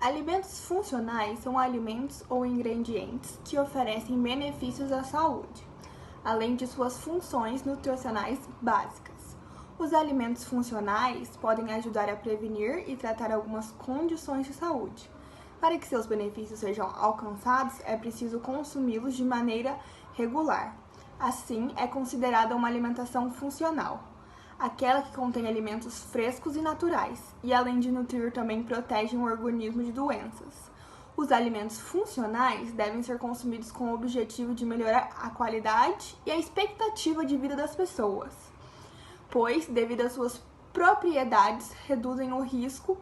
Alimentos funcionais são alimentos ou ingredientes que oferecem benefícios à saúde, além de suas funções nutricionais básicas. Os alimentos funcionais podem ajudar a prevenir e tratar algumas condições de saúde. Para que seus benefícios sejam alcançados, é preciso consumi-los de maneira regular. Assim, é considerada uma alimentação funcional, aquela que contém alimentos frescos e naturais, e além de nutrir, também protege o organismo de doenças. Os alimentos funcionais devem ser consumidos com o objetivo de melhorar a qualidade e a expectativa de vida das pessoas, pois, devido às suas propriedades, reduzem o risco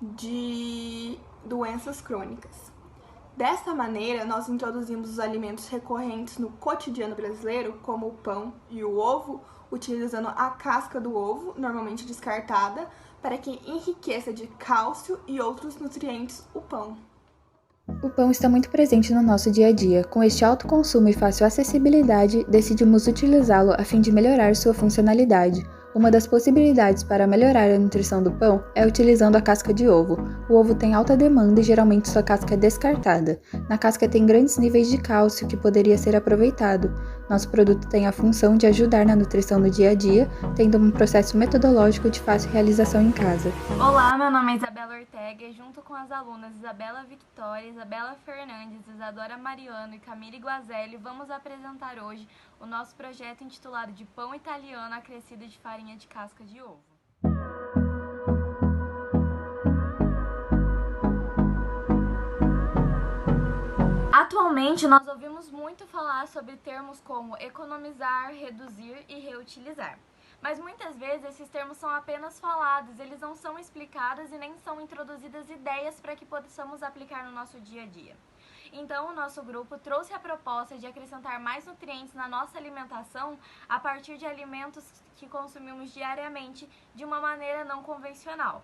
de doenças crônicas. Desta maneira, nós introduzimos os alimentos recorrentes no cotidiano brasileiro, como o pão e o ovo, utilizando a casca do ovo, normalmente descartada, para que enriqueça de cálcio e outros nutrientes o pão. O pão está muito presente no nosso dia a dia. Com este alto consumo e fácil acessibilidade, decidimos utilizá-lo a fim de melhorar sua funcionalidade. Uma das possibilidades para melhorar a nutrição do pão é utilizando a casca de ovo. O ovo tem alta demanda e geralmente sua casca é descartada. Na casca tem grandes níveis de cálcio que poderia ser aproveitado. Nosso produto tem a função de ajudar na nutrição no dia a dia, tendo um processo metodológico de fácil realização em casa. Olá, meu nome é Isabela Ortega e junto com as alunas Isabela Victoria, Isabela Fernandes, Isadora Mariano e Camille Guazelli, vamos apresentar hoje o nosso projeto intitulado de Pão Italiano Acrescido de Farinha de Casca de Ovo. Atualmente, nós ouvimos muito falar sobre termos como economizar, reduzir e reutilizar. Mas muitas vezes esses termos são apenas falados, eles não são explicados e nem são introduzidas ideias para que possamos aplicar no nosso dia a dia. Então, o nosso grupo trouxe a proposta de acrescentar mais nutrientes na nossa alimentação a partir de alimentos que consumimos diariamente de uma maneira não convencional.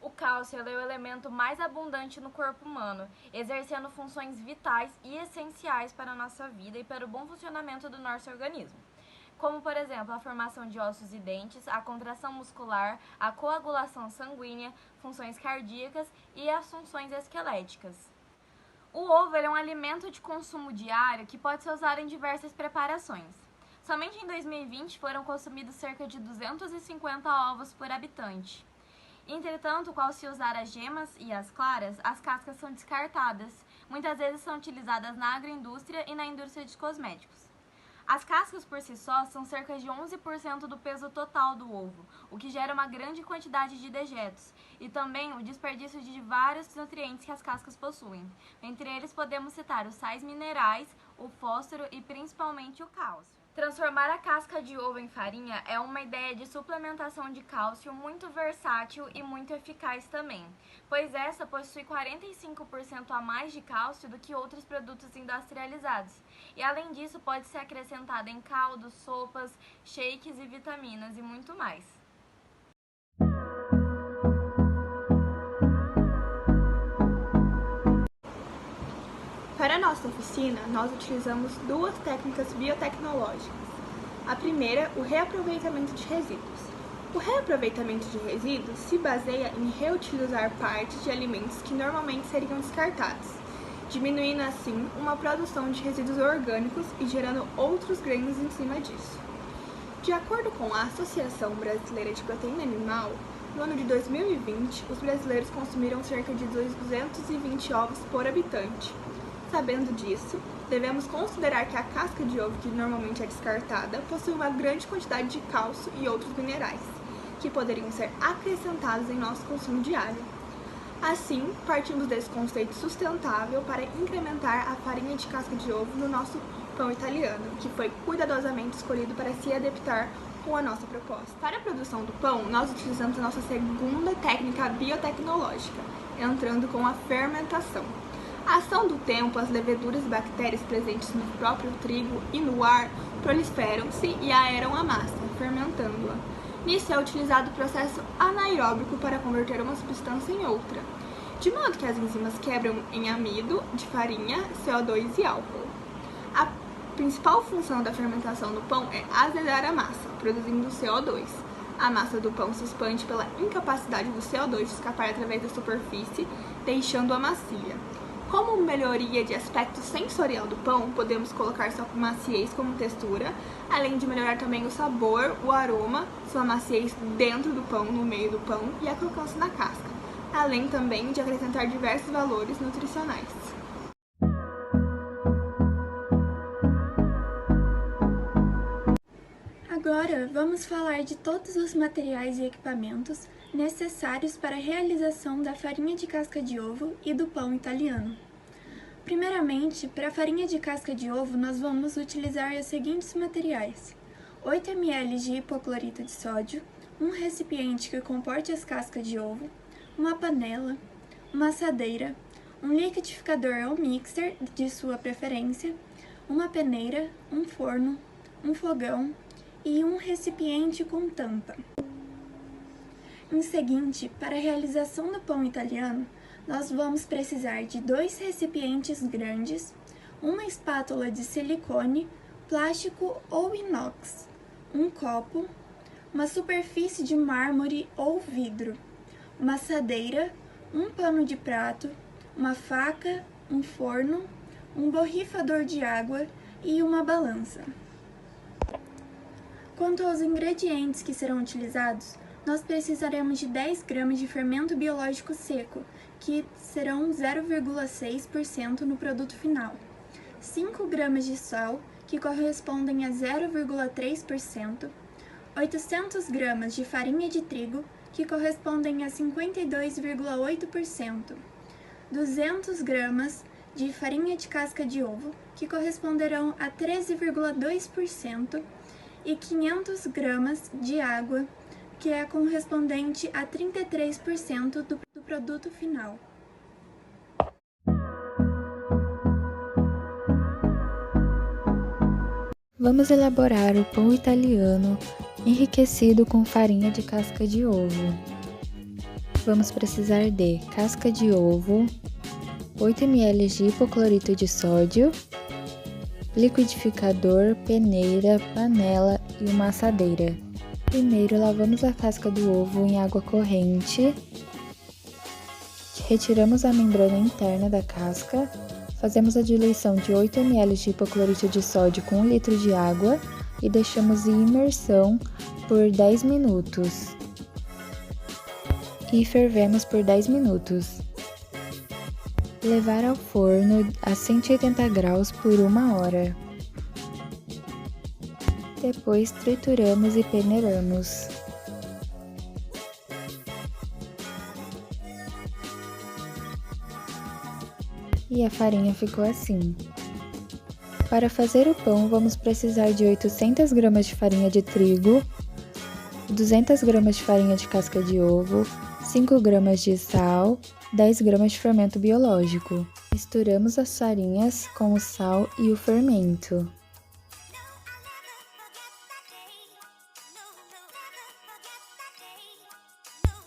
O cálcio é o elemento mais abundante no corpo humano, exercendo funções vitais e essenciais para a nossa vida e para o bom funcionamento do nosso organismo, como, por exemplo, a formação de ossos e dentes, a contração muscular, a coagulação sanguínea, funções cardíacas e as funções esqueléticas. O ovo é um alimento de consumo diário que pode ser usado em diversas preparações. Somente em 2020 foram consumidos cerca de 250 ovos por habitante. Entretanto, ao se usar as gemas e as claras, as cascas são descartadas. Muitas vezes são utilizadas na agroindústria e na indústria de cosméticos. As cascas por si só são cerca de 11% do peso total do ovo, o que gera uma grande quantidade de dejetos e também o desperdício de vários nutrientes que as cascas possuem. Entre eles podemos citar os sais minerais, o fósforo e principalmente o cálcio. Transformar a casca de ovo em farinha é uma ideia de suplementação de cálcio muito versátil e muito eficaz também, pois essa possui 45% a mais de cálcio do que outros produtos industrializados. E além disso, pode ser acrescentada em caldos, sopas, shakes e vitaminas e muito mais. Para a nossa oficina, nós utilizamos duas técnicas biotecnológicas. A primeira, o reaproveitamento de resíduos. O reaproveitamento de resíduos se baseia em reutilizar partes de alimentos que normalmente seriam descartados, diminuindo assim uma produção de resíduos orgânicos e gerando outros ganhos em cima disso. De acordo com a Associação Brasileira de Proteína Animal, no ano de 2020, os brasileiros consumiram cerca de 220 ovos por habitante. Sabendo disso, devemos considerar que a casca de ovo, que normalmente é descartada, possui uma grande quantidade de cálcio e outros minerais, que poderiam ser acrescentados em nosso consumo diário. Assim, partimos desse conceito sustentável para incrementar a farinha de casca de ovo no nosso pão italiano, que foi cuidadosamente escolhido para se adaptar com a nossa proposta. Para a produção do pão, nós utilizamos a nossa segunda técnica biotecnológica, entrando com a fermentação. A ação do tempo, as leveduras e bactérias presentes no próprio trigo e no ar proliferam-se e aeram a massa, fermentando-a. Nisso é utilizado o processo anaeróbico para converter uma substância em outra, de modo que as enzimas quebram em amido de farinha, CO2 e álcool. A principal função da fermentação do pão é azedar a massa, produzindo CO2. A massa do pão se expande pela incapacidade do CO2 de escapar através da superfície, deixando-a macia. Como melhoria de aspecto sensorial do pão, podemos colocar sua maciez como textura, além de melhorar também o sabor, o aroma, sua maciez dentro do pão, no meio do pão e a crocância na casca, além também de acrescentar diversos valores nutricionais. Agora, vamos falar de todos os materiais e equipamentos necessários para a realização da farinha de casca de ovo e do pão italiano. Primeiramente, para a farinha de casca de ovo, nós vamos utilizar os seguintes materiais: 8 ml de hipoclorito de sódio, um recipiente que comporte as cascas de ovo, uma panela, uma assadeira, um liquidificador ou mixer de sua preferência, uma peneira, um forno, um fogão e um recipiente com tampa. Em seguinte, para a realização do pão italiano, nós vamos precisar de 2 recipientes grandes, uma espátula de silicone, plástico ou inox, um copo, uma superfície de mármore ou vidro, uma assadeira, um pano de prato, uma faca, um forno, um borrifador de água e uma balança. Quanto aos ingredientes que serão utilizados, nós precisaremos de 10 gramas de fermento biológico seco, que serão 0,6% no produto final, 5 gramas de sal, que correspondem a 0,3%, 800 gramas de farinha de trigo, que correspondem a 52,8%, 200 gramas de farinha de casca de ovo, que corresponderão a 13,2%, e 500 gramas de água, que é correspondente a 33% do produto final. Vamos elaborar o pão italiano enriquecido com farinha de casca de ovo. Vamos precisar de casca de ovo, 8 ml de hipoclorito de sódio, liquidificador, peneira, panela e uma assadeira. Primeiro, lavamos a casca do ovo em água corrente, retiramos a membrana interna da casca, fazemos a diluição de 8 ml de hipoclorito de sódio com 1 litro de água e deixamos em imersão por 10 minutos. E fervemos por 10 minutos. Levar ao forno a 180 graus por 1 hora. Depois trituramos e peneiramos. E a farinha ficou assim. Para fazer o pão, vamos precisar de 800 gramas de farinha de trigo, 200 gramas de farinha de casca de ovo, 5 gramas de sal, 10 gramas de fermento biológico. Misturamos as farinhas com o sal e o fermento.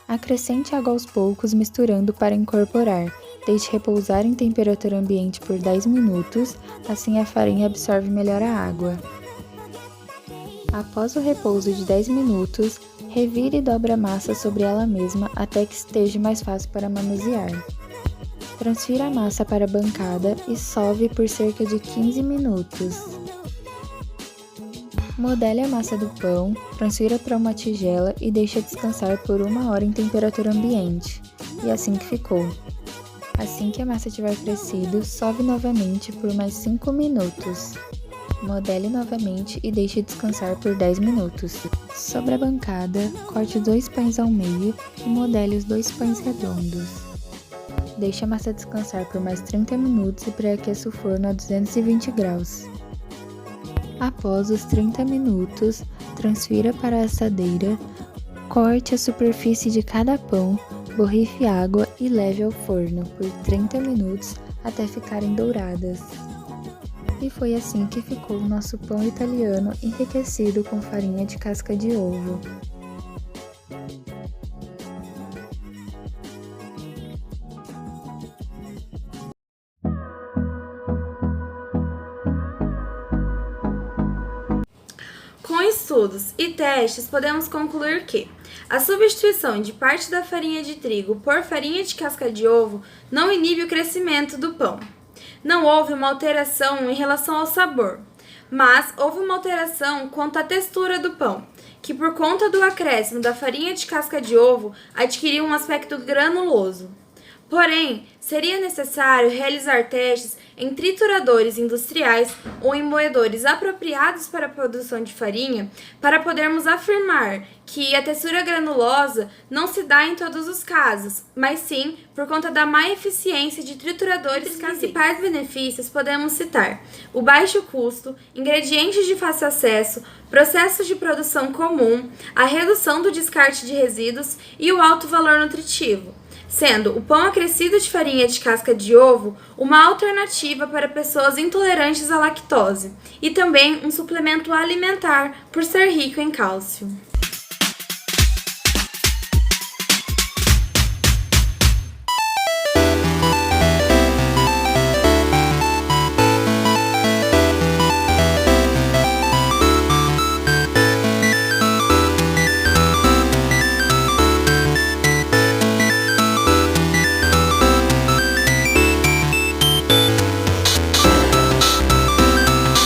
Acrescente água aos poucos, misturando para incorporar. Deixe repousar em temperatura ambiente por 10 minutos, assim a farinha absorve melhor a água. Após o repouso de 10 minutos, revire e dobre a massa sobre ela mesma até que esteja mais fácil para manusear. Transfira a massa para a bancada e sove por cerca de 15 minutos. Modele a massa do pão, transfira para uma tigela e deixe descansar por 1 hora em temperatura ambiente. E assim que ficou. Assim que a massa tiver crescido, sove novamente por mais 5 minutos. Modele novamente e deixe descansar por 10 minutos. Sobre a bancada, corte 2 pães ao meio e modele os 2 pães redondos. Deixe a massa descansar por mais 30 minutos e pré-aqueça o forno a 220 graus. Após os 30 minutos, transfira para a assadeira, corte a superfície de cada pão, borrife água e leve ao forno por 30 minutos até ficarem douradas. E foi assim que ficou o nosso pão italiano enriquecido com farinha de casca de ovo. Com isso estudos e testes, podemos concluir que a substituição de parte da farinha de trigo por farinha de casca de ovo não inibe o crescimento do pão. Não houve uma alteração em relação ao sabor, mas houve uma alteração quanto à textura do pão, que por conta do acréscimo da farinha de casca de ovo adquiriu um aspecto granuloso. Porém, seria necessário realizar testes em trituradores industriais ou em moedores apropriados para a produção de farinha para podermos afirmar que a textura granulosa não se dá em todos os casos, mas sim por conta da má eficiência de trituradores caseiros. Os principais benefícios podemos citar o baixo custo, ingredientes de fácil acesso, processos de produção comum, a redução do descarte de resíduos e o alto valor nutritivo, sendo o pão acrescido de farinha de casca de ovo uma alternativa para pessoas intolerantes à lactose e também um suplemento alimentar por ser rico em cálcio.